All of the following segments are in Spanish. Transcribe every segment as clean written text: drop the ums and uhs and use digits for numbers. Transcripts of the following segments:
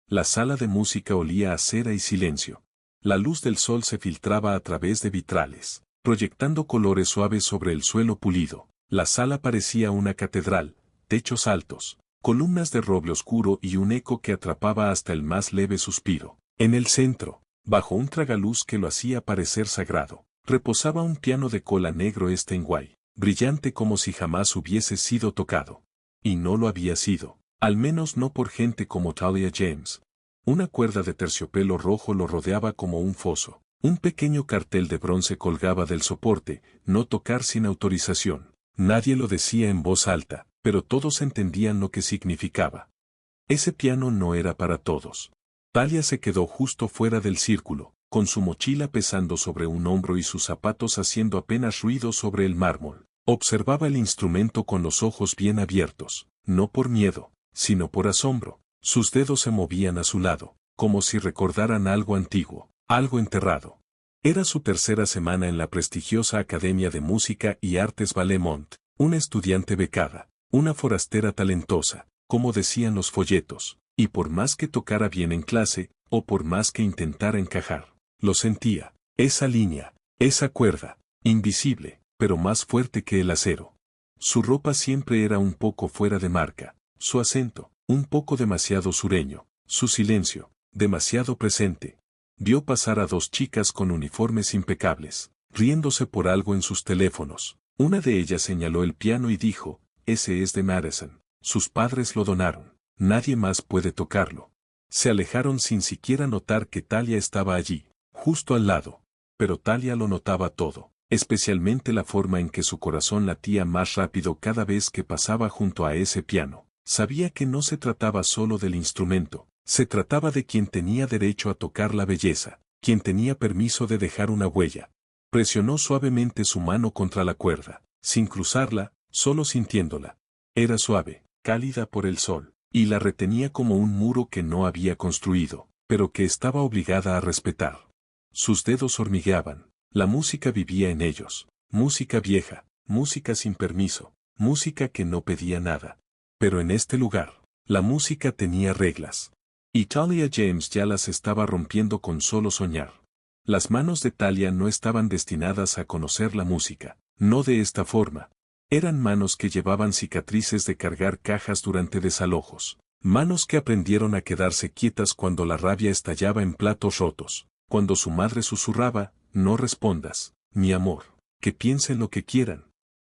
La sala de música olía a cera y silencio. La luz del sol se filtraba a través de vitrales, proyectando colores suaves sobre el suelo pulido. La sala parecía una catedral, techos altos, columnas de roble oscuro y un eco que atrapaba hasta el más leve suspiro. En el centro, bajo un tragaluz que lo hacía parecer sagrado, reposaba un piano de cola negro Steinway, brillante como si jamás hubiese sido tocado. Y no lo había sido, al menos no por gente como Talia James. Una cuerda de terciopelo rojo lo rodeaba como un foso. Un pequeño cartel de bronce colgaba del soporte, no tocar sin autorización. Nadie lo decía en voz alta, pero todos entendían lo que significaba. Ese piano no era para todos. Talia se quedó justo fuera del círculo, con su mochila pesando sobre un hombro y sus zapatos haciendo apenas ruido sobre el mármol. Observaba el instrumento con los ojos bien abiertos, no por miedo, sino por asombro. Sus dedos se movían a su lado, como si recordaran algo antiguo, algo enterrado. Era su tercera semana en la prestigiosa Academia de Música y Artes Vallemont, una estudiante becada, una forastera talentosa, como decían los folletos, y por más que tocara bien en clase, o por más que intentara encajar, lo sentía, esa línea, esa cuerda, invisible, pero más fuerte que el acero. Su ropa siempre era un poco fuera de marca, su acento, un poco demasiado sureño, su silencio, demasiado presente. Vio pasar a dos chicas con uniformes impecables, riéndose por algo en sus teléfonos. Una de ellas señaló el piano y dijo, ese es de Madison, sus padres lo donaron, nadie más puede tocarlo. Se alejaron sin siquiera notar que Talia estaba allí, justo al lado, pero Talia lo notaba todo, especialmente la forma en que su corazón latía más rápido cada vez que pasaba junto a ese piano. Sabía que no se trataba solo del instrumento, se trataba de quien tenía derecho a tocar la belleza, quien tenía permiso de dejar una huella. Presionó suavemente su mano contra la cuerda, sin cruzarla, solo sintiéndola. Era suave, cálida por el sol, y la retenía como un muro que no había construido, pero que estaba obligada a respetar. Sus dedos hormigueaban, la música vivía en ellos, música vieja, música sin permiso, música que no pedía nada. Pero en este lugar, la música tenía reglas. Y Talia James ya las estaba rompiendo con solo soñar. Las manos de Talia no estaban destinadas a conocer la música, no de esta forma. Eran manos que llevaban cicatrices de cargar cajas durante desalojos, manos que aprendieron a quedarse quietas cuando la rabia estallaba en platos rotos, cuando su madre susurraba, no respondas, mi amor, que piensen lo que quieran.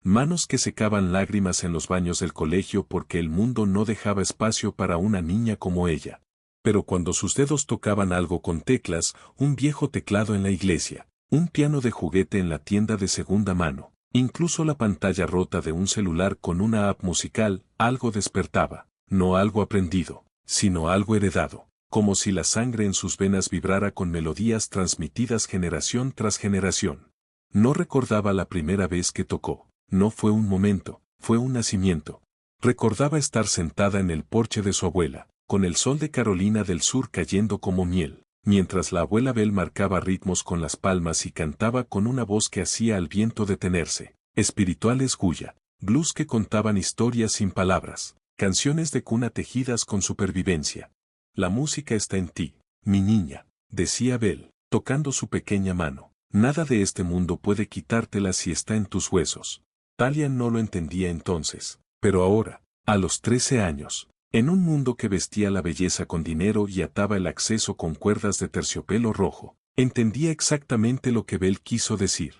Manos que secaban lágrimas en los baños del colegio porque el mundo no dejaba espacio para una niña como ella. Pero cuando sus dedos tocaban algo con teclas, un viejo teclado en la iglesia, un piano de juguete en la tienda de segunda mano, incluso la pantalla rota de un celular con una app musical, algo despertaba, no algo aprendido, sino algo heredado, como si la sangre en sus venas vibrara con melodías transmitidas generación tras generación. No recordaba la primera vez que tocó. No fue un momento, fue un nacimiento. Recordaba estar sentada en el porche de su abuela, con el sol de Carolina del Sur cayendo como miel, mientras la abuela Bell marcaba ritmos con las palmas y cantaba con una voz que hacía al viento detenerse. Espirituales Guya, blues que contaban historias sin palabras, canciones de cuna tejidas con supervivencia. La música está en ti, mi niña, decía Bell, tocando su pequeña mano. Nada de este mundo puede quitártela si está en tus huesos. Talia no lo entendía entonces, pero ahora, a los 13 años, en un mundo que vestía la belleza con dinero y ataba el acceso con cuerdas de terciopelo rojo, entendía exactamente lo que Bell quiso decir.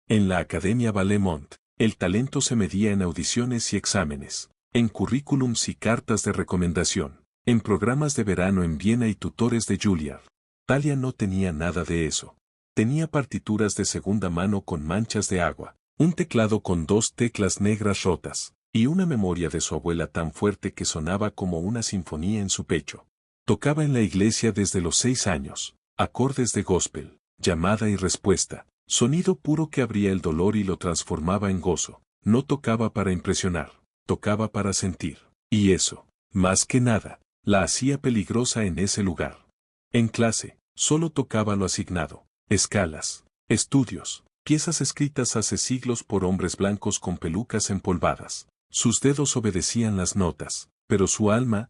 En la Academia Vallemont, el talento se medía en audiciones y exámenes, en currículums y cartas de recomendación, en programas de verano en Viena y tutores de Juilliard. Talia no tenía nada de eso. Tenía partituras de segunda mano con manchas de agua, un teclado con 2 teclas negras rotas, y una memoria de su abuela tan fuerte que sonaba como una sinfonía en su pecho. Tocaba en la iglesia desde los 6 años, acordes de gospel, llamada y respuesta, sonido puro que abría el dolor y lo transformaba en gozo. No tocaba para impresionar, tocaba para sentir, y eso, más que nada, la hacía peligrosa en ese lugar. En clase, solo tocaba lo asignado. Escalas, estudios, piezas escritas hace siglos por hombres blancos con pelucas empolvadas. Sus dedos obedecían las notas, pero su alma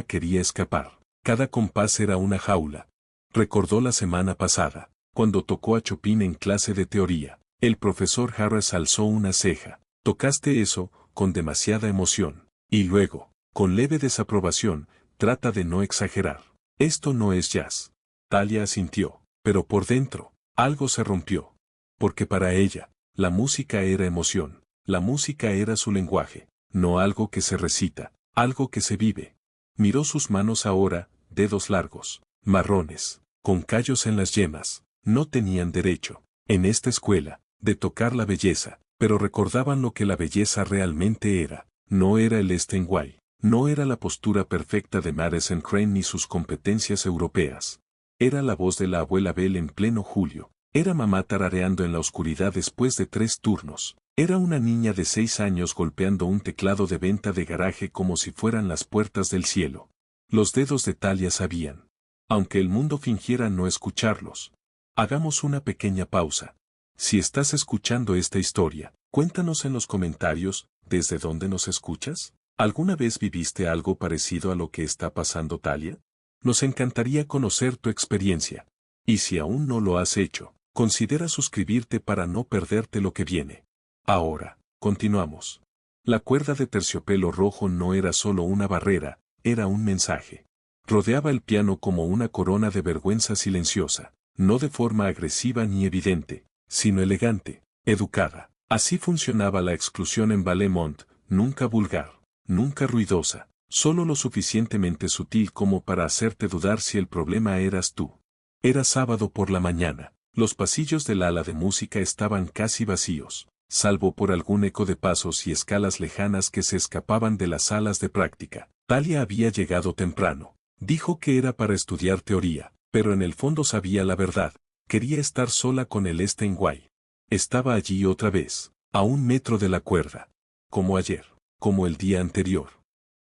quería escapar. Cada compás era una jaula. Recordó la semana pasada, cuando tocó a Chopin en clase de teoría. El profesor Harris alzó una ceja. Tocaste eso, con demasiada emoción. Y luego, con leve desaprobación, trata de no exagerar. Esto no es jazz. Talia asintió, pero por dentro, algo se rompió. Porque para ella, la música era emoción. La música era su lenguaje, no algo que se recita, algo que se vive. Miró sus manos ahora, dedos largos, marrones, con callos en las yemas. No tenían derecho, en esta escuela, de tocar la belleza, pero recordaban lo que la belleza realmente era. No era el Steinway, no era la postura perfecta de Madison Crane ni sus competencias europeas. Era la voz de la abuela Belle en pleno julio. Era mamá tarareando en la oscuridad después de 3 turnos. Era una niña de 6 años golpeando un teclado de venta de garaje como si fueran las puertas del cielo. Los dedos de Talia sabían. Aunque el mundo fingiera no escucharlos. Hagamos una pequeña pausa. Si estás escuchando esta historia, cuéntanos en los comentarios, ¿desde dónde nos escuchas? ¿Alguna vez viviste algo parecido a lo que está pasando Talia? Nos encantaría conocer tu experiencia. Y si aún no lo has hecho, considera suscribirte para no perderte lo que viene. Ahora, continuamos. La cuerda de terciopelo rojo no era solo una barrera, era un mensaje. Rodeaba el piano como una corona de vergüenza silenciosa, no de forma agresiva ni evidente, sino elegante, educada. Así funcionaba la exclusión en Ballet-Montt, nunca vulgar, nunca ruidosa, solo lo suficientemente sutil como para hacerte dudar si el problema eras tú. Era sábado por la mañana, los pasillos del ala de música estaban casi vacíos, salvo por algún eco de pasos y escalas lejanas que se escapaban de las salas de práctica. Talia había llegado temprano. Dijo que era para estudiar teoría, pero en el fondo sabía la verdad. Quería estar sola con el Steinway. Estaba allí otra vez, a 1 metro de la cuerda. Como ayer, como el día anterior.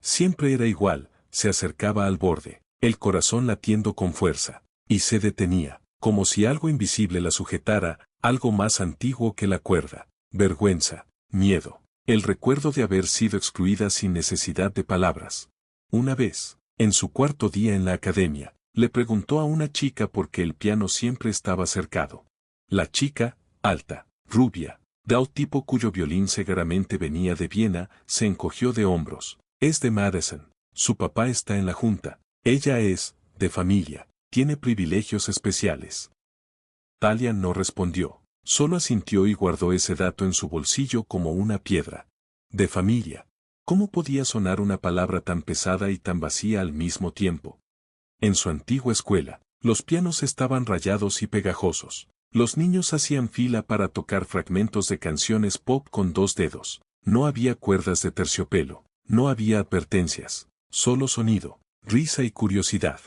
Siempre era igual, se acercaba al borde, el corazón latiendo con fuerza, y se detenía, como si algo invisible la sujetara, algo más antiguo que la cuerda. Vergüenza, miedo, el recuerdo de haber sido excluida sin necesidad de palabras. Una vez, en su 4.º día en la academia, le preguntó a una chica por qué el piano siempre estaba cercado. La chica, alta, rubia, de un tipo cuyo violín seguramente venía de Viena, se encogió de hombros. Es de Madison. Su papá está en la junta. Ella es, de familia, tiene privilegios especiales. Talia no respondió, solo asintió y guardó ese dato en su bolsillo como una piedra. De familia. ¿Cómo podía sonar una palabra tan pesada y tan vacía al mismo tiempo? En su antigua escuela, los pianos estaban rayados y pegajosos. Los niños hacían fila para tocar fragmentos de canciones pop con 2 dedos. No había cuerdas de terciopelo, no había advertencias, solo sonido, risa y curiosidad.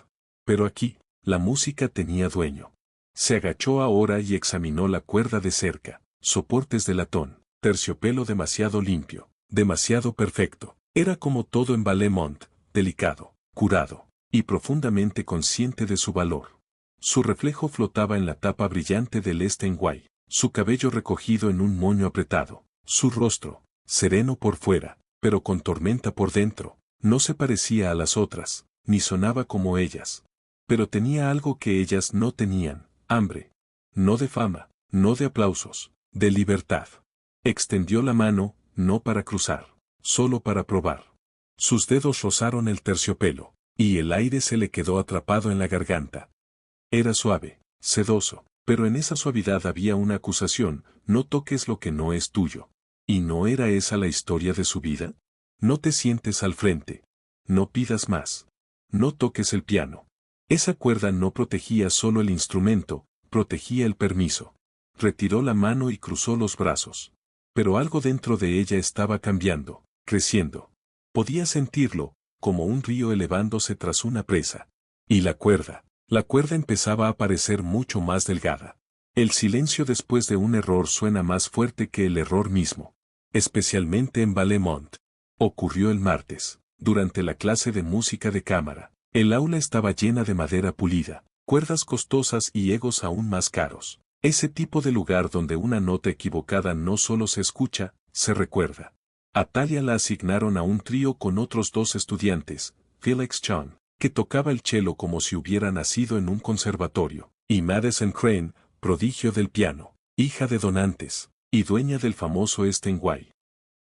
Pero aquí, la música tenía dueño. Se agachó ahora y examinó la cuerda de cerca. Soportes de latón, terciopelo demasiado limpio, demasiado perfecto. Era como todo en Ballet-Montt, delicado, curado, y profundamente consciente de su valor. Su reflejo flotaba en la tapa brillante del Steinway, su cabello recogido en un moño apretado, su rostro, sereno por fuera, pero con tormenta por dentro, no se parecía a las otras, ni sonaba como ellas. Pero tenía algo que ellas no tenían, hambre. No de fama, no de aplausos, de libertad. Extendió la mano, no para cruzar, solo para probar. Sus dedos rozaron el terciopelo, y el aire se le quedó atrapado en la garganta. Era suave, sedoso, pero en esa suavidad había una acusación: no toques lo que no es tuyo. ¿Y no era esa la historia de su vida? No te sientes al frente. No pidas más. No toques el piano. Esa cuerda no protegía solo el instrumento, protegía el permiso. Retiró la mano y cruzó los brazos. Pero algo dentro de ella estaba cambiando, creciendo. Podía sentirlo, como un río elevándose tras una presa. Y la cuerda empezaba a parecer mucho más delgada. El silencio después de un error suena más fuerte que el error mismo. Especialmente en Ballet-Montt. Ocurrió el martes, durante la clase de música de cámara. El aula estaba llena de madera pulida, cuerdas costosas y egos aún más caros. Ese tipo de lugar donde una nota equivocada no solo se escucha, se recuerda. A Talia la asignaron a un trío con otros 2 estudiantes, Felix Chon, que tocaba el cello como si hubiera nacido en un conservatorio, y Madison Crane, prodigio del piano, hija de donantes, y dueña del famoso Steinway.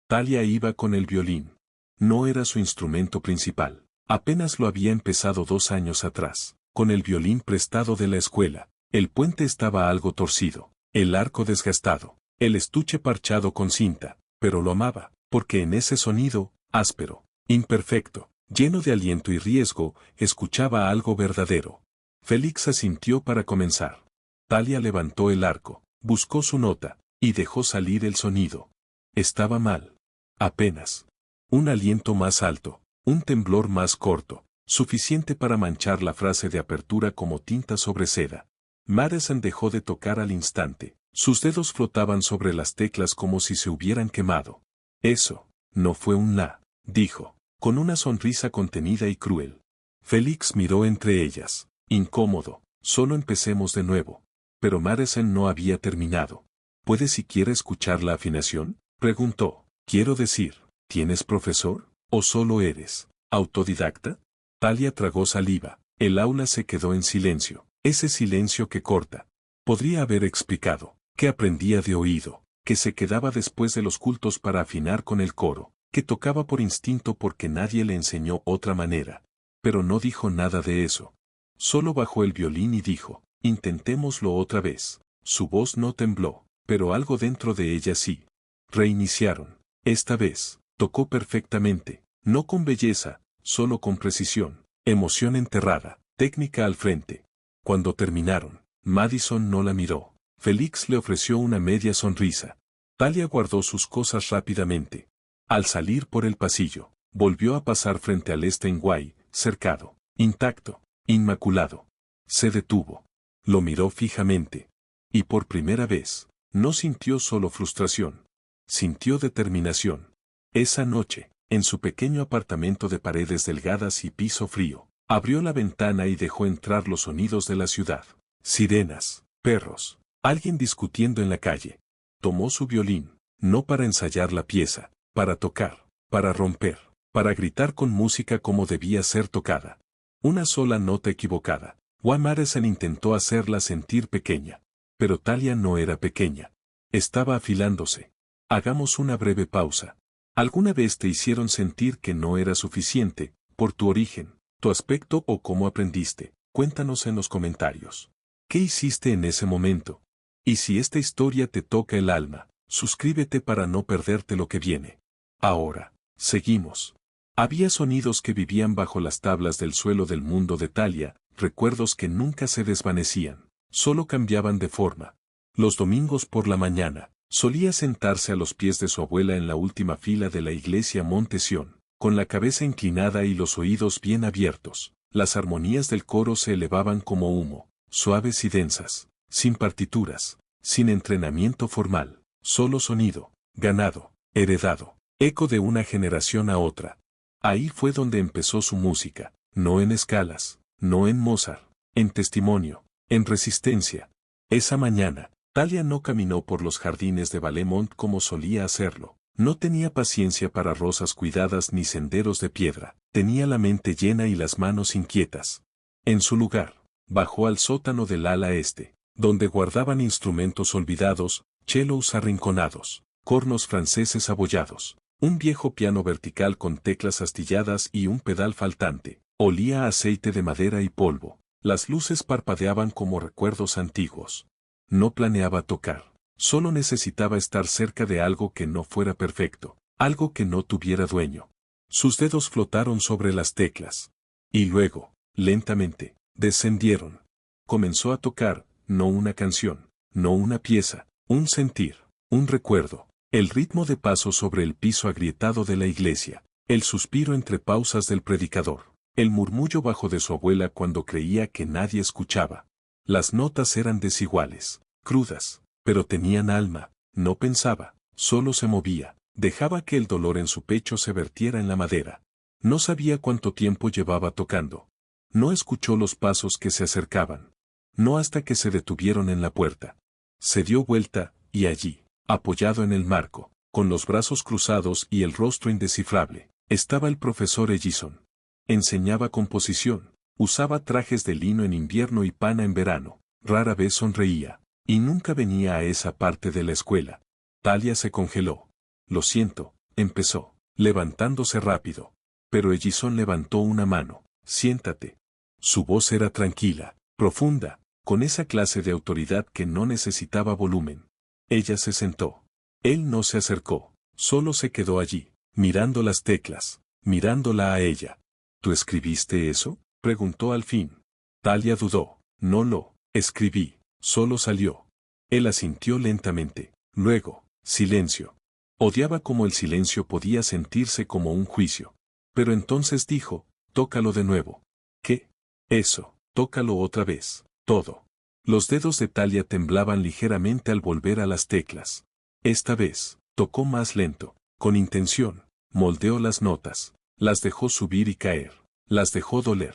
Talia iba con el violín. No era su instrumento principal. Apenas lo había empezado 2 años atrás, con el violín prestado de la escuela. El puente estaba algo torcido, el arco desgastado, el estuche parchado con cinta, pero lo amaba, porque en ese sonido, áspero, imperfecto, lleno de aliento y riesgo, escuchaba algo verdadero. Félix asintió para comenzar. Talia levantó el arco, buscó su nota, y dejó salir el sonido. Estaba mal. Apenas. Un aliento más alto, un temblor más corto, suficiente para manchar la frase de apertura como tinta sobre seda. Madison dejó de tocar al instante. Sus dedos flotaban sobre las teclas como si se hubieran quemado. Eso, no fue un la, dijo, con una sonrisa contenida y cruel. Félix miró entre ellas, incómodo. Solo empecemos de nuevo. Pero Madison no había terminado. ¿Puede siquiera escuchar la afinación?, preguntó. Quiero decir, ¿tienes profesor? ¿O solo eres autodidacta? Talia tragó saliva. El aula se quedó en silencio. Ese silencio que corta. Podría haber explicado que aprendía de oído, que se quedaba después de los cultos para afinar con el coro, que tocaba por instinto porque nadie le enseñó otra manera. Pero no dijo nada de eso. Solo bajó el violín y dijo, intentémoslo otra vez. Su voz no tembló, pero algo dentro de ella sí. Reiniciaron. Esta vez, tocó perfectamente, no con belleza, solo con precisión, emoción enterrada, técnica al frente. Cuando terminaron, Madison no la miró. Félix le ofreció una media sonrisa. Talia guardó sus cosas rápidamente. Al salir por el pasillo, volvió a pasar frente al Steinway, cercado, intacto, inmaculado. Se detuvo. Lo miró fijamente. Y por primera vez, no sintió solo frustración. Sintió determinación. Esa noche, en su pequeño apartamento de paredes delgadas y piso frío, abrió la ventana y dejó entrar los sonidos de la ciudad. Sirenas, perros, alguien discutiendo en la calle. Tomó su violín, no para ensayar la pieza, para tocar, para romper, para gritar con música como debía ser tocada. Una sola nota equivocada. Madison intentó hacerla sentir pequeña. Pero Talia no era pequeña. Estaba afilándose. Hagamos una breve pausa. ¿Alguna vez te hicieron sentir que no era suficiente, por tu origen, tu aspecto o cómo aprendiste? Cuéntanos en los comentarios. ¿Qué hiciste en ese momento? Y si esta historia te toca el alma, suscríbete para no perderte lo que viene. Ahora, seguimos. Había sonidos que vivían bajo las tablas del suelo del mundo de Talia, recuerdos que nunca se desvanecían, solo cambiaban de forma. Los domingos por la mañana, solía sentarse a los pies de su abuela en la última fila de la iglesia Monte Sión, con la cabeza inclinada y los oídos bien abiertos. Las armonías del coro se elevaban como humo, suaves y densas, sin partituras, sin entrenamiento formal, solo sonido, ganado, heredado, eco de una generación a otra. Ahí fue donde empezó su música, no en escalas, no en Mozart, en testimonio, en resistencia. Esa mañana, Talia no caminó por los jardines de Valemont como solía hacerlo. No tenía paciencia para rosas cuidadas ni senderos de piedra. Tenía la mente llena y las manos inquietas. En su lugar, bajó al sótano del ala este, donde guardaban instrumentos olvidados, chelos arrinconados, cornos franceses abollados, un viejo piano vertical con teclas astilladas y un pedal faltante. Olía a aceite de madera y polvo. Las luces parpadeaban como recuerdos antiguos. No planeaba tocar. Solo necesitaba estar cerca de algo que no fuera perfecto, algo que no tuviera dueño. Sus dedos flotaron sobre las teclas. Y luego, lentamente, descendieron. Comenzó a tocar, no una canción, no una pieza, un sentir, un recuerdo. El ritmo de paso sobre el piso agrietado de la iglesia, el suspiro entre pausas del predicador, el murmullo bajo de su abuela cuando creía que nadie escuchaba. Las notas eran desiguales, crudas, pero tenían alma. No pensaba, solo se movía, dejaba que el dolor en su pecho se vertiera en la madera. No sabía cuánto tiempo llevaba tocando. No escuchó los pasos que se acercaban. No hasta que se detuvieron en la puerta. Se dio vuelta, y allí, apoyado en el marco, con los brazos cruzados y el rostro indescifrable, estaba el profesor Ellison. Enseñaba composición, usaba trajes de lino en invierno y pana en verano, rara vez sonreía, y nunca venía a esa parte de la escuela. Talia se congeló. Lo siento, empezó, levantándose rápido. Pero Ellison levantó una mano. Siéntate. Su voz era tranquila, profunda, con esa clase de autoridad que no necesitaba volumen. Ella se sentó. Él no se acercó, solo se quedó allí, mirando las teclas, mirándola a ella. ¿Tú escribiste eso?, preguntó al fin. Talia dudó. No lo escribí, solo salió. Él asintió lentamente. Luego, silencio. Odiaba cómo el silencio podía sentirse como un juicio. Pero entonces dijo, tócalo de nuevo. ¿Qué? Eso, tócalo otra vez, todo. Los dedos de Talia temblaban ligeramente al volver a las teclas. Esta vez, tocó más lento, con intención, moldeó las notas, las dejó subir y caer, las dejó doler.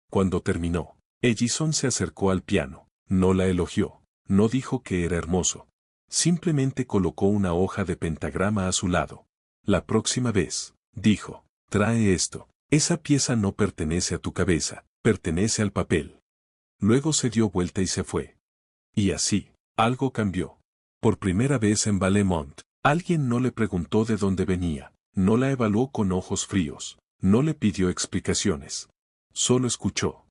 Cuando terminó, Ellison se acercó al piano, no la elogió, no dijo que era hermoso. Simplemente colocó una hoja de pentagrama a su lado. La próxima vez, dijo, trae esto. Esa pieza no pertenece a tu cabeza, pertenece al papel. Luego se dio vuelta y se fue. Y así, algo cambió. Por primera vez en Valemont, alguien no le preguntó de dónde venía, no la evaluó con ojos fríos, no le pidió explicaciones. Solo escuchó.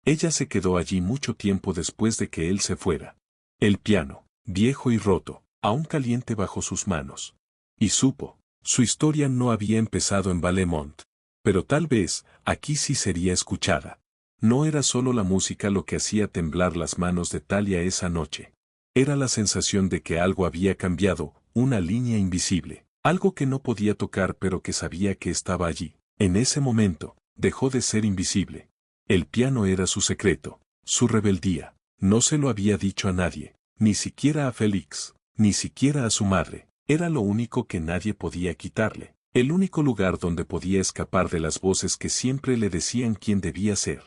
Ella se quedó allí mucho tiempo después de que él se fuera. El piano, viejo y roto, aún caliente bajo sus manos. Y supo, su historia no había empezado en Valemont. Pero tal vez, aquí sí sería escuchada. No era solo la música lo que hacía temblar las manos de Talia esa noche. Era la sensación de que algo había cambiado, una línea invisible, algo que no podía tocar pero que sabía que estaba allí. En ese momento, dejó de ser invisible. El piano era su secreto, su rebeldía. No se lo había dicho a nadie, ni siquiera a Félix, ni siquiera a su madre. Era lo único que nadie podía quitarle, el único lugar donde podía escapar de las voces que siempre le decían quién debía ser.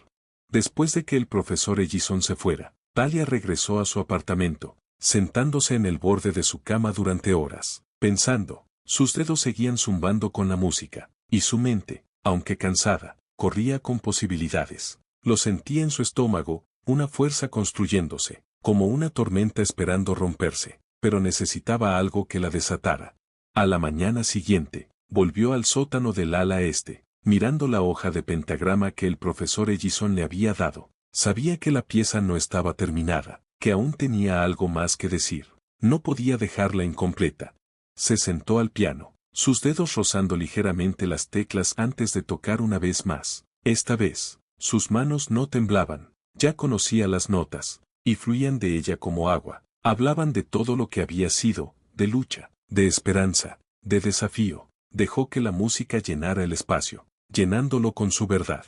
Después de que el profesor Ellison se fuera, Talia regresó a su apartamento, sentándose en el borde de su cama durante horas, pensando. Sus dedos seguían zumbando con la música, y su mente, aunque cansada, corría con posibilidades. Lo sentía en su estómago, una fuerza construyéndose, como una tormenta esperando romperse, pero necesitaba algo que la desatara. A la mañana siguiente, volvió al sótano del ala este, mirando la hoja de pentagrama que el profesor Ellison le había dado. Sabía que la pieza no estaba terminada, que aún tenía algo más que decir. No podía dejarla incompleta. Se sentó al piano, sus dedos rozando ligeramente las teclas antes de tocar una vez más. Esta vez, sus manos no temblaban, ya conocía las notas, y fluían de ella como agua. Hablaban de todo lo que había sido, de lucha, de esperanza, de desafío. Dejó que la música llenara el espacio, llenándolo con su verdad.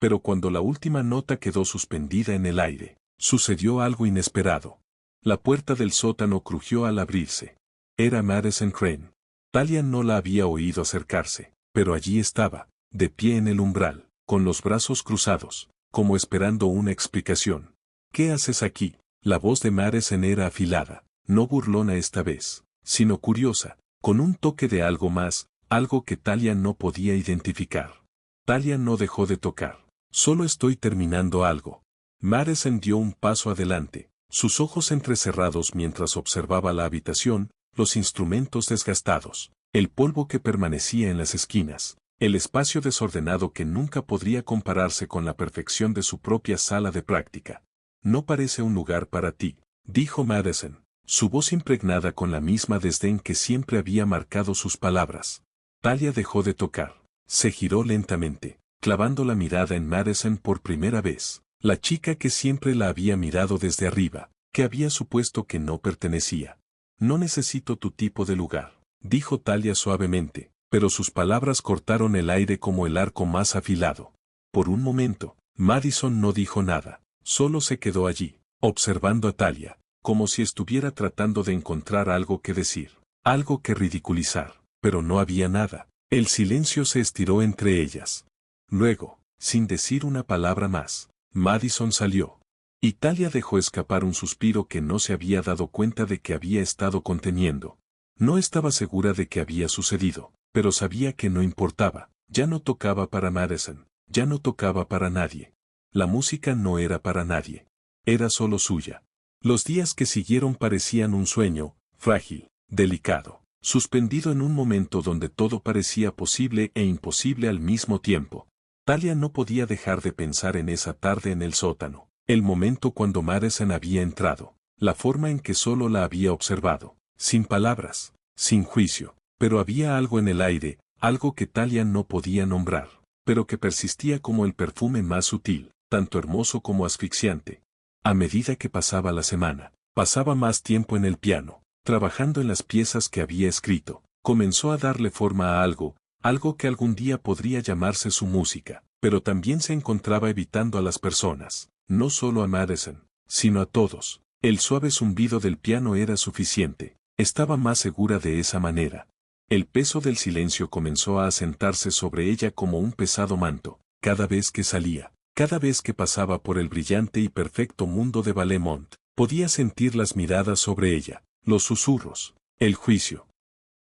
Pero cuando la última nota quedó suspendida en el aire, sucedió algo inesperado. La puerta del sótano crujió al abrirse. Era Madison Crane. Talia no la había oído acercarse, pero allí estaba, de pie en el umbral, con los brazos cruzados, como esperando una explicación. ¿Qué haces aquí? La voz de Madison era afilada, no burlona esta vez, sino curiosa, con un toque de algo más, algo que Talia no podía identificar. Talia no dejó de tocar. Solo estoy terminando algo. Madison dio un paso adelante, sus ojos entrecerrados mientras observaba la habitación, los instrumentos desgastados, el polvo que permanecía en las esquinas, el espacio desordenado que nunca podría compararse con la perfección de su propia sala de práctica. No parece un lugar para ti, dijo Madison, su voz impregnada con la misma desdén que siempre había marcado sus palabras. Talia dejó de tocar, se giró lentamente, clavando la mirada en Madison por primera vez, la chica que siempre la había mirado desde arriba, que había supuesto que no pertenecía. No necesito tu tipo de lugar, dijo Talia suavemente, pero sus palabras cortaron el aire como el arco más afilado. Por un momento, Madison no dijo nada, solo se quedó allí, observando a Talia, como si estuviera tratando de encontrar algo que decir, algo que ridiculizar, pero no había nada. El silencio se estiró entre ellas. Luego, sin decir una palabra más, Madison salió. Y Talia dejó escapar un suspiro que no se había dado cuenta de que había estado conteniendo. No estaba segura de qué había sucedido, pero sabía que no importaba. Ya no tocaba para Madison, ya no tocaba para nadie. La música no era para nadie. Era solo suya. Los días que siguieron parecían un sueño, frágil, delicado, suspendido en un momento donde todo parecía posible e imposible al mismo tiempo. Talia no podía dejar de pensar en esa tarde en el sótano, el momento cuando Madison había entrado, la forma en que solo la había observado, sin palabras, sin juicio, pero había algo en el aire, algo que Talia no podía nombrar, pero que persistía como el perfume más sutil, tanto hermoso como asfixiante. A medida que pasaba la semana, pasaba más tiempo en el piano, trabajando en las piezas que había escrito, comenzó a darle forma a algo que algún día podría llamarse su música, pero también se encontraba evitando a las personas, no solo a Madison, sino a todos. El suave zumbido del piano era suficiente, estaba más segura de esa manera. El peso del silencio comenzó a asentarse sobre ella como un pesado manto, cada vez que salía, cada vez que pasaba por el brillante y perfecto mundo de Valemont, podía sentir las miradas sobre ella, los susurros, el juicio.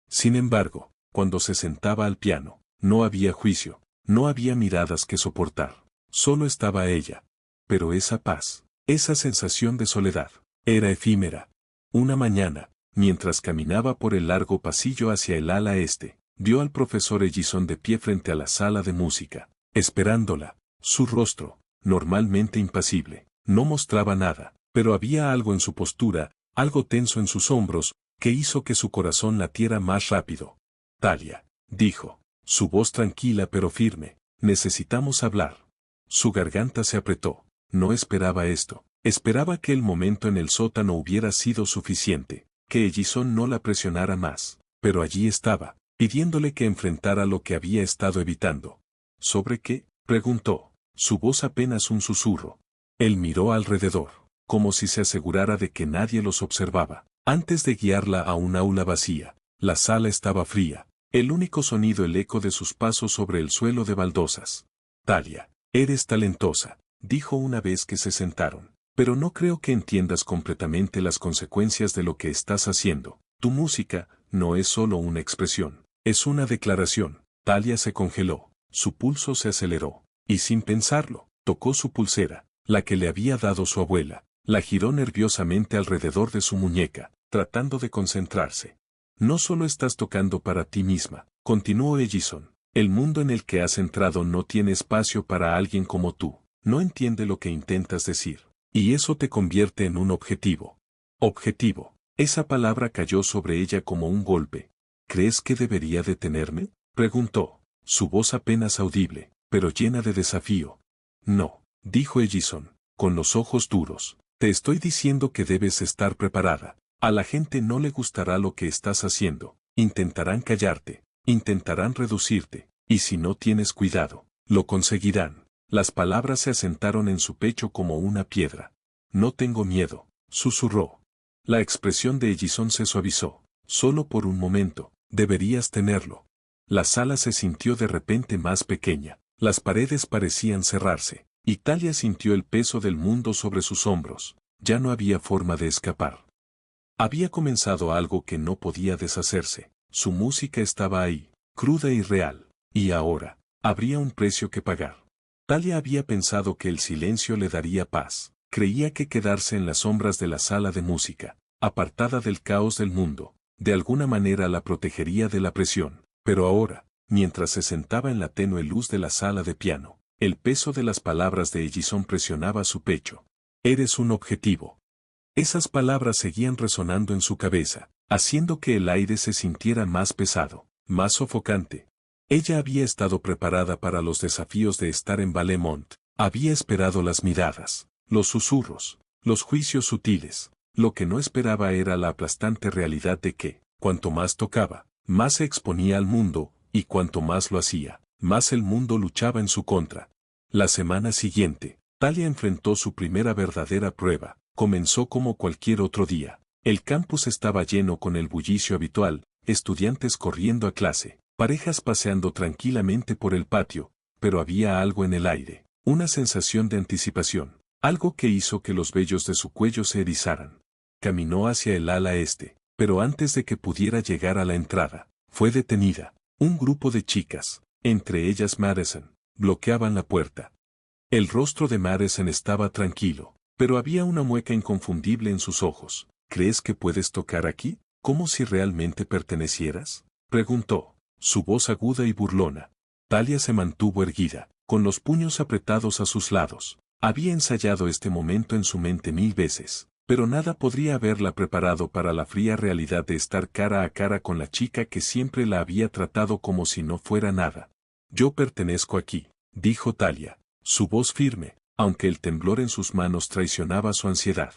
Sin embargo, cuando se sentaba al piano, no había juicio, no había miradas que soportar, solo estaba ella. Pero esa paz, esa sensación de soledad, era efímera. Una mañana, mientras caminaba por el largo pasillo hacia el ala este, vio al profesor Ellison de pie frente a la sala de música, esperándola. Su rostro, normalmente impasible, no mostraba nada, pero había algo en su postura, algo tenso en sus hombros, que hizo que su corazón latiera más rápido. Talia, dijo, su voz tranquila pero firme, necesitamos hablar. Su garganta se apretó, no esperaba esto, esperaba que el momento en el sótano hubiera sido suficiente, que Ellison no la presionara más, pero allí estaba, pidiéndole que enfrentara lo que había estado evitando. ¿Sobre qué?, preguntó, su voz apenas un susurro. Él miró alrededor, como si se asegurara de que nadie los observaba. Antes de guiarla a un aula vacía, la sala estaba fría, el único sonido el eco de sus pasos sobre el suelo de baldosas. Talia, eres talentosa, dijo una vez que se sentaron, pero no creo que entiendas completamente las consecuencias de lo que estás haciendo. Tu música no es solo una expresión, es una declaración. Talia se congeló, su pulso se aceleró, y sin pensarlo, tocó su pulsera, la que le había dado su abuela, la giró nerviosamente alrededor de su muñeca, tratando de concentrarse. No solo estás tocando para ti misma, continuó Ellison, el mundo en el que has entrado no tiene espacio para alguien como tú, no entiende lo que intentas decir, y eso te convierte en un objetivo. Objetivo. Esa palabra cayó sobre ella como un golpe. ¿Crees que debería detenerme?, preguntó, su voz apenas audible, pero llena de desafío. No, dijo Ellison, con los ojos duros, te estoy diciendo que debes estar preparada. A la gente no le gustará lo que estás haciendo, intentarán callarte, intentarán reducirte, y si no tienes cuidado, lo conseguirán. Las palabras se asentaron en su pecho como una piedra. No tengo miedo, susurró. La expresión de Ellison se suavizó, solo por un momento, deberías tenerlo. La sala se sintió de repente más pequeña. Las paredes parecían cerrarse, y Talia sintió el peso del mundo sobre sus hombros. Ya no había forma de escapar. Había comenzado algo que no podía deshacerse. Su música estaba ahí, cruda y real, y ahora, habría un precio que pagar. Talia había pensado que el silencio le daría paz. Creía que quedarse en las sombras de la sala de música, apartada del caos del mundo, de alguna manera la protegería de la presión. Pero ahora, mientras se sentaba en la tenue luz de la sala de piano, el peso de las palabras de Ellison presionaba su pecho. Eres un objetivo. Esas palabras seguían resonando en su cabeza, haciendo que el aire se sintiera más pesado, más sofocante. Ella había estado preparada para los desafíos de estar en Valemont, había esperado las miradas, los susurros, los juicios sutiles. Lo que no esperaba era la aplastante realidad de que, cuanto más tocaba, más se exponía al mundo, y cuanto más lo hacía, más el mundo luchaba en su contra. La semana siguiente, Talia enfrentó su primera verdadera prueba. Comenzó como cualquier otro día. El campus estaba lleno con el bullicio habitual, estudiantes corriendo a clase, parejas paseando tranquilamente por el patio, pero había algo en el aire, una sensación de anticipación, algo que hizo que los vellos de su cuello se erizaran. Caminó hacia el ala este, pero antes de que pudiera llegar a la entrada, fue detenida. Un grupo de chicas, entre ellas Madison, bloqueaban la puerta. El rostro de Madison estaba tranquilo, pero había una mueca inconfundible en sus ojos. ¿Crees que puedes tocar aquí? ¿Como si realmente pertenecieras? Preguntó, su voz aguda y burlona. Talia se mantuvo erguida, con los puños apretados a sus lados. Había ensayado este momento en su mente 1000 veces, pero nada podría haberla preparado para la fría realidad de estar cara a cara con la chica que siempre la había tratado como si no fuera nada. Yo pertenezco aquí, dijo Talia, su voz firme, aunque el temblor en sus manos traicionaba su ansiedad.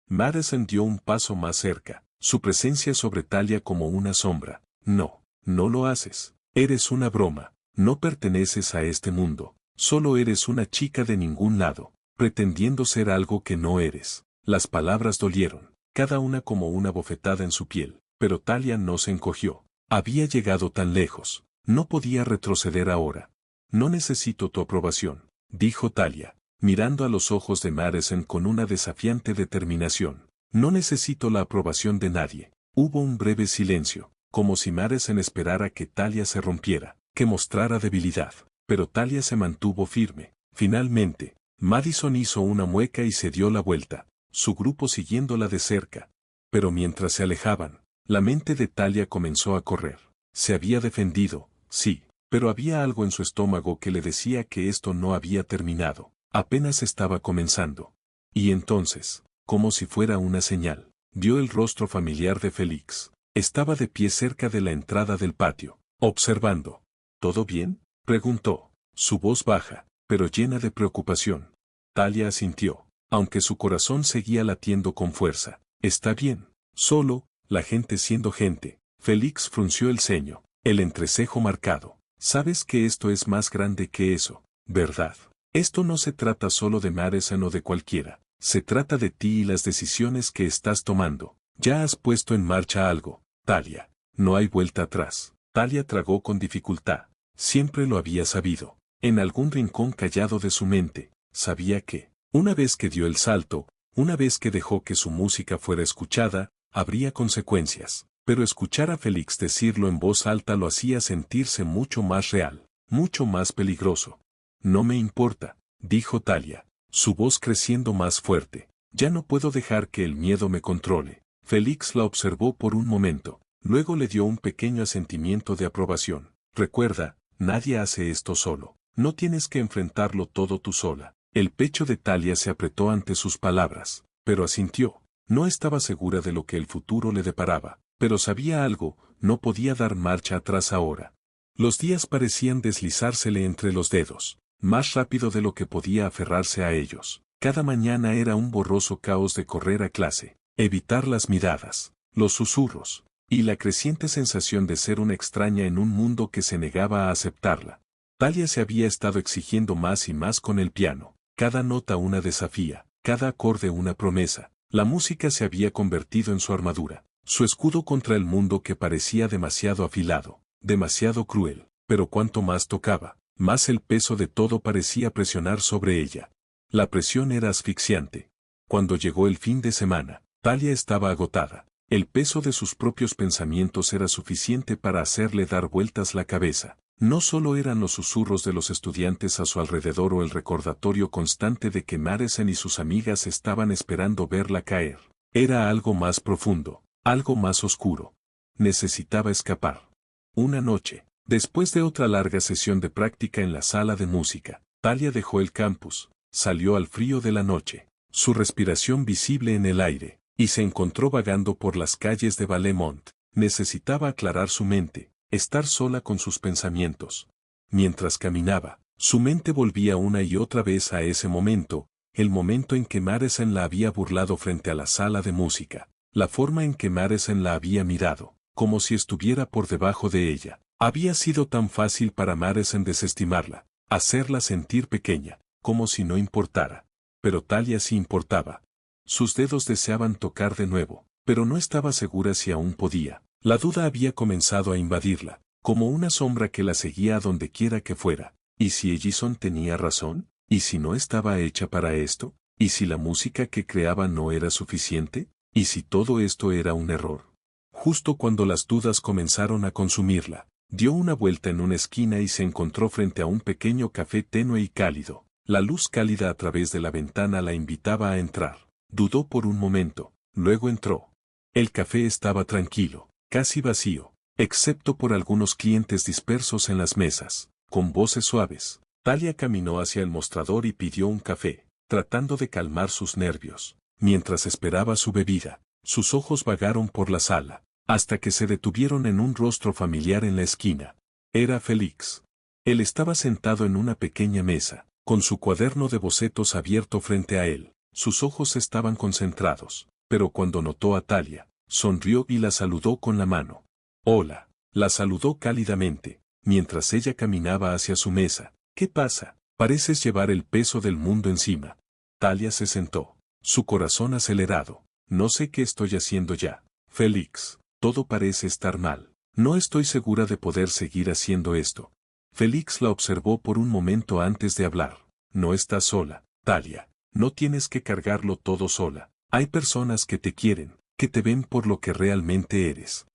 Madison dio un paso más cerca, su presencia sobre Talia como una sombra. No, no lo haces. Eres una broma, no perteneces a este mundo, solo eres una chica de ningún lado, pretendiendo ser algo que no eres. Las palabras dolieron, cada una como una bofetada en su piel, pero Talia no se encogió. Había llegado tan lejos, no podía retroceder ahora. No necesito tu aprobación, dijo Talia, mirando a los ojos de Madison con una desafiante determinación. No necesito la aprobación de nadie. Hubo un breve silencio, como si Madison esperara que Talia se rompiera, que mostrara debilidad, pero Talia se mantuvo firme. Finalmente, Madison hizo una mueca y se dio la vuelta, su grupo siguiéndola de cerca. Pero mientras se alejaban, la mente de Talia comenzó a correr. Se había defendido, sí, pero había algo en su estómago que le decía que esto no había terminado, apenas estaba comenzando. Y entonces, como si fuera una señal, vio el rostro familiar de Félix. Estaba de pie cerca de la entrada del patio, observando. ¿Todo bien?, preguntó, su voz baja, pero llena de preocupación. Talia asintió, aunque su corazón seguía latiendo con fuerza. Está bien, solo, la gente siendo gente. Félix frunció el ceño, el entrecejo marcado. Sabes que esto es más grande que eso, ¿verdad? Esto no se trata solo de Madison o de cualquiera, se trata de ti y las decisiones que estás tomando. Ya has puesto en marcha algo, Talia. No hay vuelta atrás. Talia tragó con dificultad. Siempre lo había sabido. En algún rincón callado de su mente, sabía que, una vez que dio el salto, una vez que dejó que su música fuera escuchada, habría consecuencias. Pero escuchar a Félix decirlo en voz alta lo hacía sentirse mucho más real, mucho más peligroso. No me importa, dijo Talia, su voz creciendo más fuerte. Ya no puedo dejar que el miedo me controle. Félix la observó por un momento, luego le dio un pequeño asentimiento de aprobación. Recuerda, nadie hace esto solo. No tienes que enfrentarlo todo tú sola. El pecho de Talia se apretó ante sus palabras, pero asintió. No estaba segura de lo que el futuro le deparaba, pero sabía algo, no podía dar marcha atrás ahora. Los días parecían deslizársele entre los dedos, más rápido de lo que podía aferrarse a ellos. Cada mañana era un borroso caos de correr a clase, evitar las miradas, los susurros, y la creciente sensación de ser una extraña en un mundo que se negaba a aceptarla. Talia se había estado exigiendo más y más con el piano, cada nota una desafía, cada acorde una promesa. La música se había convertido en su armadura, su escudo contra el mundo que parecía demasiado afilado, demasiado cruel, pero cuanto más tocaba, más el peso de todo parecía presionar sobre ella. La presión era asfixiante. Cuando llegó el fin de semana, Talia estaba agotada. El peso de sus propios pensamientos era suficiente para hacerle dar vueltas la cabeza. No solo eran los susurros de los estudiantes a su alrededor o el recordatorio constante de que Madison y sus amigas estaban esperando verla caer. Era algo más profundo, algo más oscuro. Necesitaba escapar. Una noche, después de otra larga sesión de práctica en la sala de música, Talia dejó el campus, salió al frío de la noche, su respiración visible en el aire, y se encontró vagando por las calles de Valemont. Necesitaba aclarar su mente, estar sola con sus pensamientos. Mientras caminaba, su mente volvía una y otra vez a ese momento, el momento en que Madison la había burlado frente a la sala de música, la forma en que Madison la había mirado, como si estuviera por debajo de ella. Había sido tan fácil para Madison desestimarla, hacerla sentir pequeña, como si no importara. Pero Talia sí importaba. Sus dedos deseaban tocar de nuevo, pero no estaba segura si aún podía. La duda había comenzado a invadirla, como una sombra que la seguía a donde quiera que fuera. ¿Y si Ellison tenía razón? ¿Y si no estaba hecha para esto? ¿Y si la música que creaba no era suficiente? ¿Y si todo esto era un error? Justo cuando las dudas comenzaron a consumirla, Dio una vuelta en una esquina y se encontró frente a un pequeño café tenue y cálido. La luz cálida a través de la ventana la invitaba a entrar. Dudó por un momento, luego entró. El café estaba tranquilo, casi vacío, excepto por algunos clientes dispersos en las mesas. Con voces suaves, Talia caminó hacia el mostrador y pidió un café, tratando de calmar sus nervios. Mientras esperaba su bebida, sus ojos vagaron por la sala, hasta que se detuvieron en un rostro familiar en la esquina. Era Félix. Él estaba sentado en una pequeña mesa, con su cuaderno de bocetos abierto frente a él. Sus ojos estaban concentrados, pero cuando notó a Talia, sonrió y la saludó con la mano. Hola, la saludó cálidamente, mientras ella caminaba hacia su mesa. ¿Qué pasa? Pareces llevar el peso del mundo encima. Talia se sentó, su corazón acelerado. No sé qué estoy haciendo ya. Félix, todo parece estar mal. No estoy segura de poder seguir haciendo esto. Félix la observó por un momento antes de hablar. No estás sola, Talia. No tienes que cargarlo todo sola. Hay personas que te quieren, que te ven por lo que realmente eres.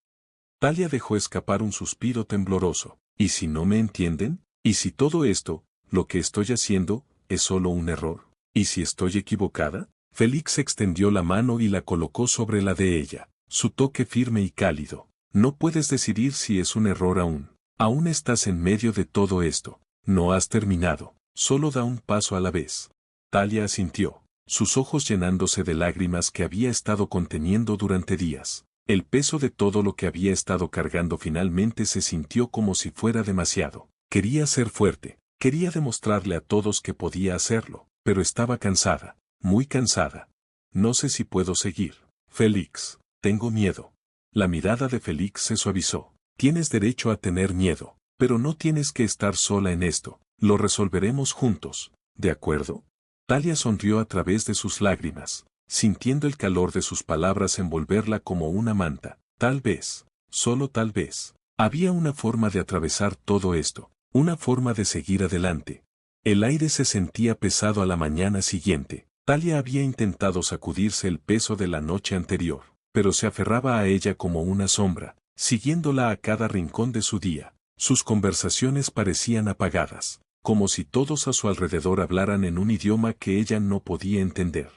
Talia dejó escapar un suspiro tembloroso. ¿Y si no me entienden? ¿Y si todo esto, lo que estoy haciendo, es solo un error? ¿Y si estoy equivocada? Félix extendió la mano y la colocó sobre la de ella, su toque firme y cálido. No puedes decidir si es un error aún. Aún estás en medio de todo esto. No has terminado. Solo da un paso a la vez. Talia asintió, sus ojos llenándose de lágrimas que había estado conteniendo durante días. El peso de todo lo que había estado cargando finalmente se sintió como si fuera demasiado. Quería ser fuerte, quería demostrarle a todos que podía hacerlo, pero estaba cansada, muy cansada. No sé si puedo seguir. Félix, tengo miedo. La mirada de Félix se suavizó. Tienes derecho a tener miedo, pero no tienes que estar sola en esto. Lo resolveremos juntos, ¿de acuerdo? Talia sonrió a través de sus lágrimas, sintiendo el calor de sus palabras envolverla como una manta. Tal vez, solo tal vez, había una forma de atravesar todo esto, una forma de seguir adelante. El aire se sentía pesado a la mañana siguiente. Talia había intentado sacudirse el peso de la noche anterior, pero se aferraba a ella como una sombra, siguiéndola a cada rincón de su día. Sus conversaciones parecían apagadas, como si todos a su alrededor hablaran en un idioma que ella no podía entender.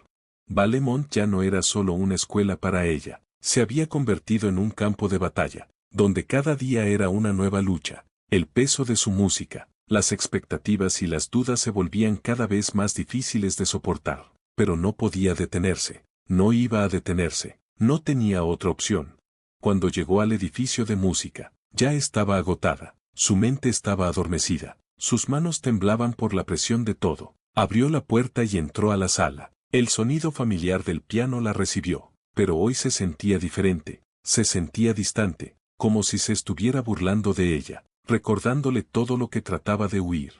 Valemont ya no era solo una escuela para ella, se había convertido en un campo de batalla, donde cada día era una nueva lucha. El peso de su música, las expectativas y las dudas se volvían cada vez más difíciles de soportar, pero no podía detenerse, no iba a detenerse, no tenía otra opción. Cuando llegó al edificio de música, ya estaba agotada, su mente estaba adormecida, sus manos temblaban por la presión de todo. Abrió la puerta y entró a la sala. El sonido familiar del piano la recibió, pero hoy se sentía diferente, se sentía distante, como si se estuviera burlando de ella, recordándole todo lo que trataba de huir.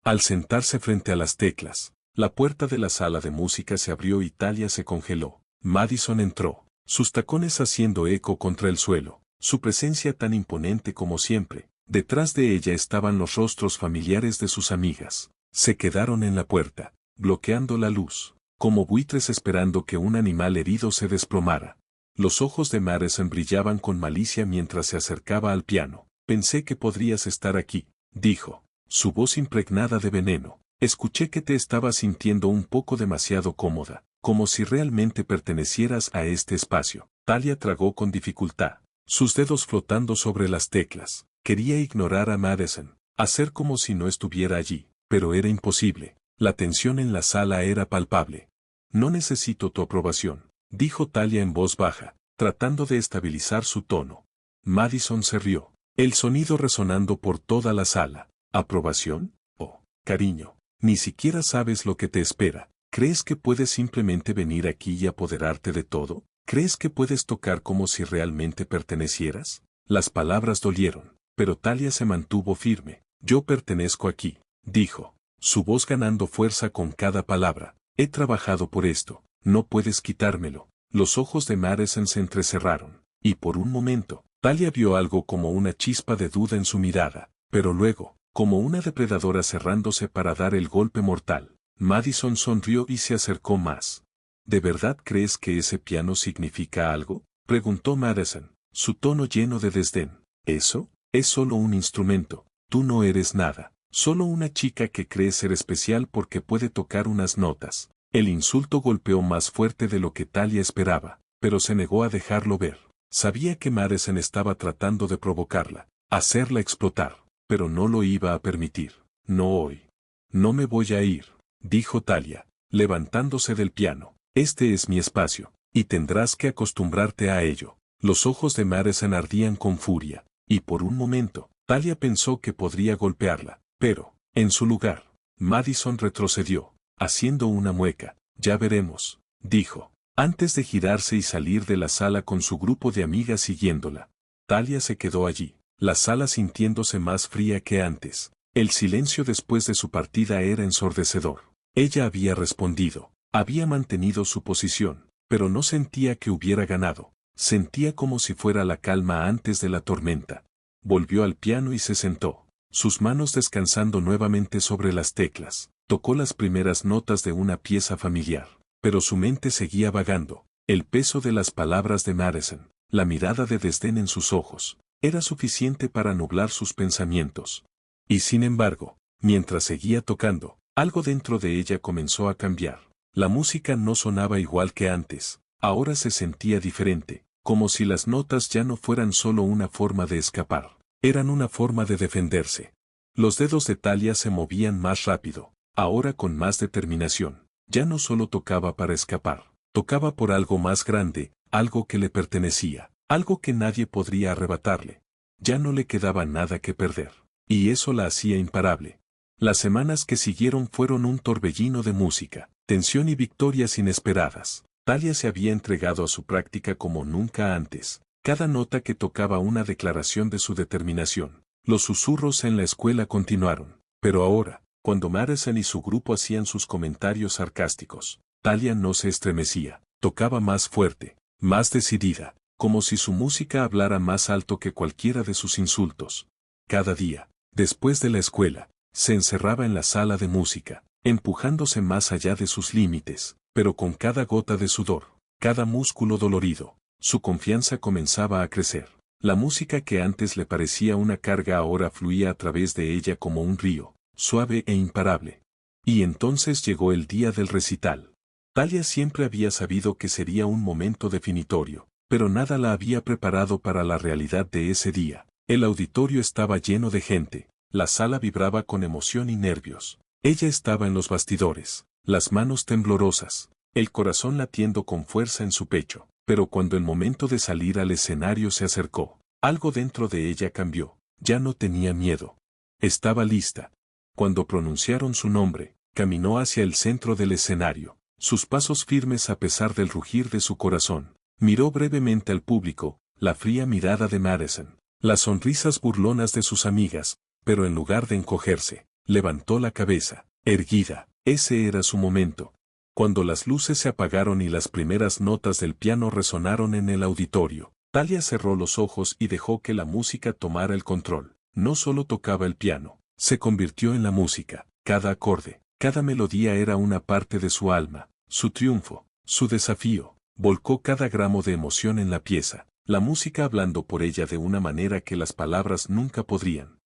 Al sentarse frente a las teclas, la puerta de la sala de música se abrió y Talia se congeló. Madison entró, sus tacones haciendo eco contra el suelo, su presencia tan imponente como siempre. Detrás de ella estaban los rostros familiares de sus amigas. Se quedaron en la puerta, bloqueando la luz, como buitres esperando que un animal herido se desplomara. Los ojos de Madison brillaban con malicia mientras se acercaba al piano. Pensé que podrías estar aquí, dijo, su voz impregnada de veneno. Escuché que te estabas sintiendo un poco demasiado cómoda, como si realmente pertenecieras a este espacio. Talia tragó con dificultad, sus dedos flotando sobre las teclas. Quería ignorar a Madison, hacer como si no estuviera allí, pero era imposible. La tensión en la sala era palpable. No necesito tu aprobación, dijo Talia en voz baja, tratando de estabilizar su tono. Madison se rió, el sonido resonando por toda la sala. ¿Aprobación? Oh, cariño, ni siquiera sabes lo que te espera. ¿Crees que puedes simplemente venir aquí y apoderarte de todo? ¿Crees que puedes tocar como si realmente pertenecieras? Las palabras dolieron, pero Talia se mantuvo firme. Yo pertenezco aquí, dijo, su voz ganando fuerza con cada palabra. He trabajado por esto, no puedes quitármelo. Los ojos de Madison se entrecerraron, y por un momento, Talia vio algo como una chispa de duda en su mirada, pero luego, como una depredadora cerrándose para dar el golpe mortal. Madison sonrió y se acercó más. ¿De verdad crees que ese piano significa algo? Preguntó Madison, su tono lleno de desdén. Es solo un instrumento, tú no eres nada, solo una chica que cree ser especial porque puede tocar unas notas. El insulto golpeó más fuerte de lo que Talia esperaba, pero se negó a dejarlo ver. Sabía que Madison estaba tratando de provocarla, hacerla explotar, pero no lo iba a permitir. No hoy. No me voy a ir, dijo Talia, levantándose del piano. Este es mi espacio, y tendrás que acostumbrarte a ello. Los ojos de Madison ardían con furia, y por un momento, Talia pensó que podría golpearla, pero, en su lugar, Madison retrocedió, haciendo una mueca. Ya veremos, dijo, antes de girarse y salir de la sala con su grupo de amigas siguiéndola. Talia se quedó allí, la sala sintiéndose más fría que antes. El silencio después de su partida era ensordecedor. Ella había respondido, había mantenido su posición, pero no sentía que hubiera ganado. Sentía como si fuera la calma antes de la tormenta. Volvió al piano y se sentó, sus manos descansando nuevamente sobre las teclas. Tocó las primeras notas de una pieza familiar, pero su mente seguía vagando. El peso de las palabras de Madison, la mirada de desdén en sus ojos, era suficiente para nublar sus pensamientos. Y sin embargo, mientras seguía tocando, algo dentro de ella comenzó a cambiar. La música no sonaba igual que antes, ahora se sentía diferente, como si las notas ya no fueran solo una forma de escapar, eran una forma de defenderse. Los dedos de Talia se movían más rápido, ahora con más determinación. Ya no solo tocaba para escapar, tocaba por algo más grande, algo que le pertenecía, algo que nadie podría arrebatarle. Ya no le quedaba nada que perder, y eso la hacía imparable. Las semanas que siguieron fueron un torbellino de música, tensión y victorias inesperadas. Talia se había entregado a su práctica como nunca antes. Cada nota que tocaba una declaración de su determinación. Los susurros en la escuela continuaron, pero ahora, cuando Madison y su grupo hacían sus comentarios sarcásticos, Talia no se estremecía, tocaba más fuerte, más decidida, como si su música hablara más alto que cualquiera de sus insultos. Cada día, después de la escuela, se encerraba en la sala de música, empujándose más allá de sus límites, pero con cada gota de sudor, cada músculo dolorido, su confianza comenzaba a crecer. La música que antes le parecía una carga ahora fluía a través de ella como un río, suave e imparable. Y entonces llegó el día del recital. Talia siempre había sabido que sería un momento definitorio, pero nada la había preparado para la realidad de ese día. El auditorio estaba lleno de gente, la sala vibraba con emoción y nervios. Ella estaba en los bastidores, las manos temblorosas, el corazón latiendo con fuerza en su pecho, pero cuando el momento de salir al escenario se acercó, algo dentro de ella cambió, ya no tenía miedo. Estaba lista. Cuando pronunciaron su nombre, caminó hacia el centro del escenario, sus pasos firmes a pesar del rugir de su corazón. Miró brevemente al público, la fría mirada de Madison, las sonrisas burlonas de sus amigas, pero en lugar de encogerse, levantó la cabeza, erguida. Ese era su momento. Cuando las luces se apagaron y las primeras notas del piano resonaron en el auditorio, Talia cerró los ojos y dejó que la música tomara el control. No solo tocaba el piano, se convirtió en la música. Cada acorde, cada melodía era una parte de su alma, su triunfo, su desafío. Volcó cada gramo de emoción en la pieza, la música hablando por ella de una manera que las palabras nunca podrían.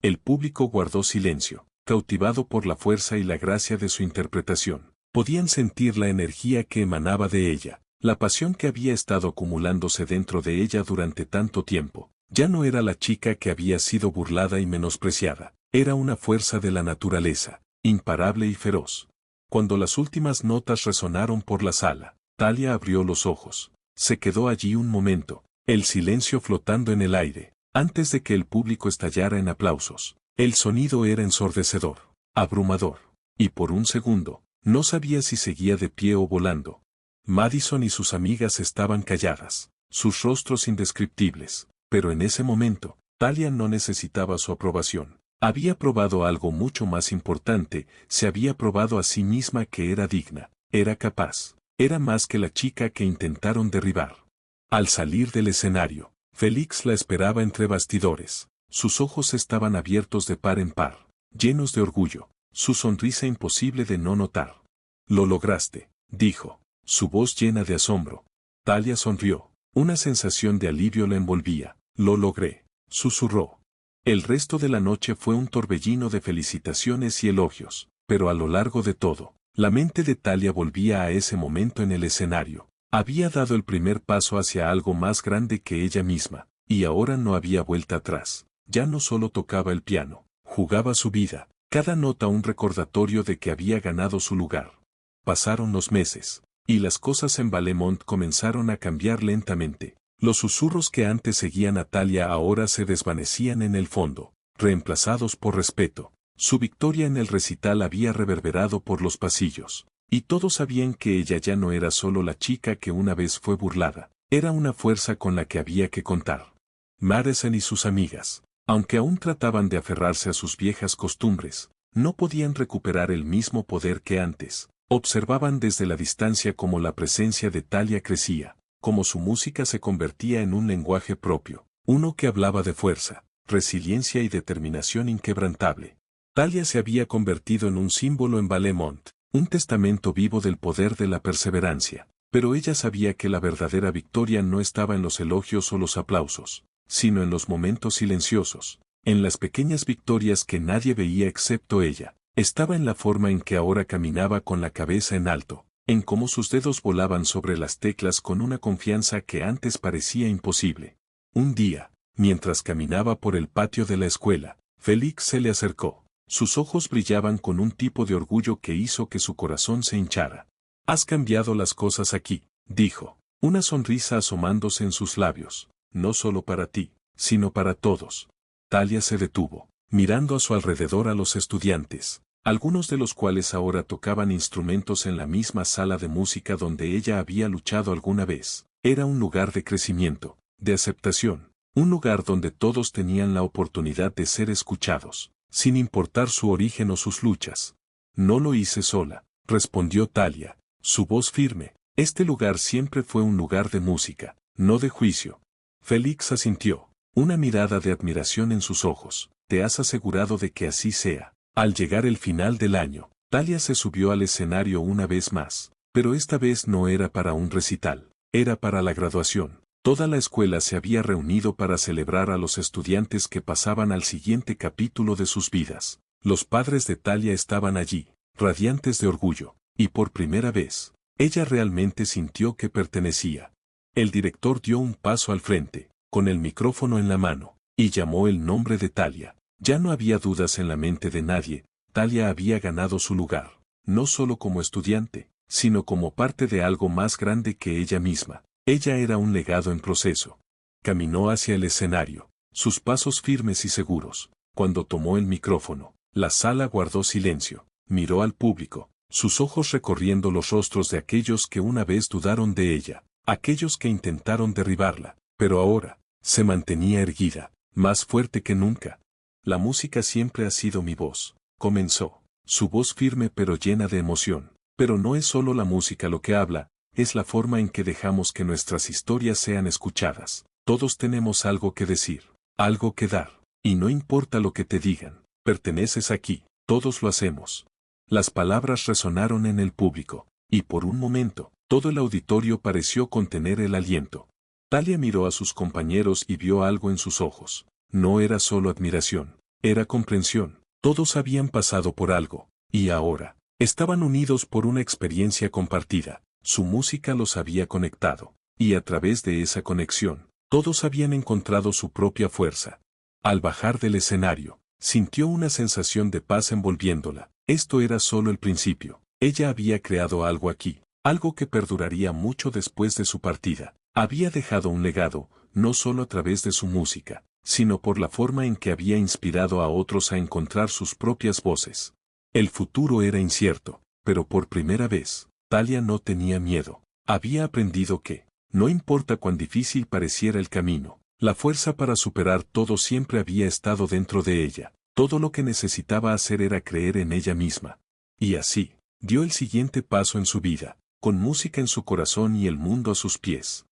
El público guardó silencio, cautivado por la fuerza y la gracia de su interpretación. Podían sentir la energía que emanaba de ella, la pasión que había estado acumulándose dentro de ella durante tanto tiempo. Ya no era la chica que había sido burlada y menospreciada, era una fuerza de la naturaleza, imparable y feroz. Cuando las últimas notas resonaron por la sala, Talia abrió los ojos. Se quedó allí un momento, el silencio flotando en el aire, antes de que el público estallara en aplausos. El sonido era ensordecedor, abrumador, y por un segundo, no sabía si seguía de pie o volando. Madison y sus amigas estaban calladas, sus rostros indescriptibles, pero en ese momento, Talia no necesitaba su aprobación. Había probado algo mucho más importante, se había probado a sí misma que era digna, era capaz. Era más que la chica que intentaron derribar. Al salir del escenario, Félix la esperaba entre bastidores. Sus ojos estaban abiertos de par en par, llenos de orgullo, su sonrisa imposible de no notar. «Lo lograste», dijo, su voz llena de asombro. Talia sonrió, una sensación de alivio la envolvía. «Lo logré». susurró. El resto de la noche fue un torbellino de felicitaciones y elogios, pero a lo largo de todo, la mente de Thalia volvía a ese momento en el escenario. Había dado el primer paso hacia algo más grande que ella misma, y ahora no había vuelta atrás. Ya no solo tocaba el piano, jugaba su vida, cada nota un recordatorio de que había ganado su lugar. Pasaron los meses, y las cosas en Valemont comenzaron a cambiar lentamente. Los susurros que antes seguían a Thalia ahora se desvanecían en el fondo, reemplazados por respeto. Su victoria en el recital había reverberado por los pasillos, y todos sabían que ella ya no era solo la chica que una vez fue burlada, era una fuerza con la que había que contar. Madison y sus amigas, aunque aún trataban de aferrarse a sus viejas costumbres, no podían recuperar el mismo poder que antes. Observaban desde la distancia cómo la presencia de Thalia crecía, cómo su música se convertía en un lenguaje propio, uno que hablaba de fuerza, resiliencia y determinación inquebrantable. Thalia se había convertido en un símbolo en Valemont, un testamento vivo del poder de la perseverancia, pero ella sabía que la verdadera victoria no estaba en los elogios o los aplausos, sino en los momentos silenciosos, en las pequeñas victorias que nadie veía excepto ella. Estaba en la forma en que ahora caminaba con la cabeza en alto, en cómo sus dedos volaban sobre las teclas con una confianza que antes parecía imposible. Un día, mientras caminaba por el patio de la escuela, Félix se le acercó. Sus ojos brillaban con un tipo de orgullo que hizo que su corazón se hinchara. «Has cambiado las cosas aquí», dijo, una sonrisa asomándose en sus labios, «no solo para ti, sino para todos». Thalia se detuvo, mirando a su alrededor a los estudiantes, algunos de los cuales ahora tocaban instrumentos en la misma sala de música donde ella había luchado alguna vez. Era un lugar de crecimiento, de aceptación, un lugar donde todos tenían la oportunidad de ser escuchados, sin importar su origen o sus luchas. «No lo hice sola», respondió Thalia, su voz firme. «Este lugar siempre fue un lugar de música, no de juicio». Félix asintió, una mirada de admiración en sus ojos. «¿Te has asegurado de que así sea?» Al llegar el final del año, Thalia se subió al escenario una vez más, pero esta vez no era para un recital, era para la graduación. Toda la escuela se había reunido para celebrar a los estudiantes que pasaban al siguiente capítulo de sus vidas. Los padres de Thalia estaban allí, radiantes de orgullo, y por primera vez, ella realmente sintió que pertenecía. El director dio un paso al frente, con el micrófono en la mano, y llamó el nombre de Thalia. Ya no había dudas en la mente de nadie, Thalia había ganado su lugar, no solo como estudiante, sino como parte de algo más grande que ella misma. Ella era un legado en proceso. Caminó hacia el escenario, sus pasos firmes y seguros. Cuando tomó el micrófono, la sala guardó silencio, miró al público, sus ojos recorriendo los rostros de aquellos que una vez dudaron de ella, aquellos que intentaron derribarla, pero ahora, se mantenía erguida, más fuerte que nunca. «La música siempre ha sido mi voz», comenzó, su voz firme pero llena de emoción. «Pero no es solo la música lo que habla, es la forma en que dejamos que nuestras historias sean escuchadas. Todos tenemos algo que decir, algo que dar, y no importa lo que te digan, perteneces aquí, todos lo hacemos». Las palabras resonaron en el público, y por un momento, todo el auditorio pareció contener el aliento. Thalia miró a sus compañeros y vio algo en sus ojos. No era solo admiración, era comprensión. Todos habían pasado por algo, y ahora, estaban unidos por una experiencia compartida. Su música los había conectado, y a través de esa conexión, todos habían encontrado su propia fuerza. Al bajar del escenario, sintió una sensación de paz envolviéndola. Esto era solo el principio. Ella había creado algo aquí, algo que perduraría mucho después de su partida. Había dejado un legado, no solo a través de su música, sino por la forma en que había inspirado a otros a encontrar sus propias voces. El futuro era incierto, pero por primera vez, Thalia no tenía miedo. Había aprendido que, no importa cuán difícil pareciera el camino, la fuerza para superar todo siempre había estado dentro de ella. Todo lo que necesitaba hacer era creer en ella misma. Y así, dio el siguiente paso en su vida, con música en su corazón y el mundo a sus pies.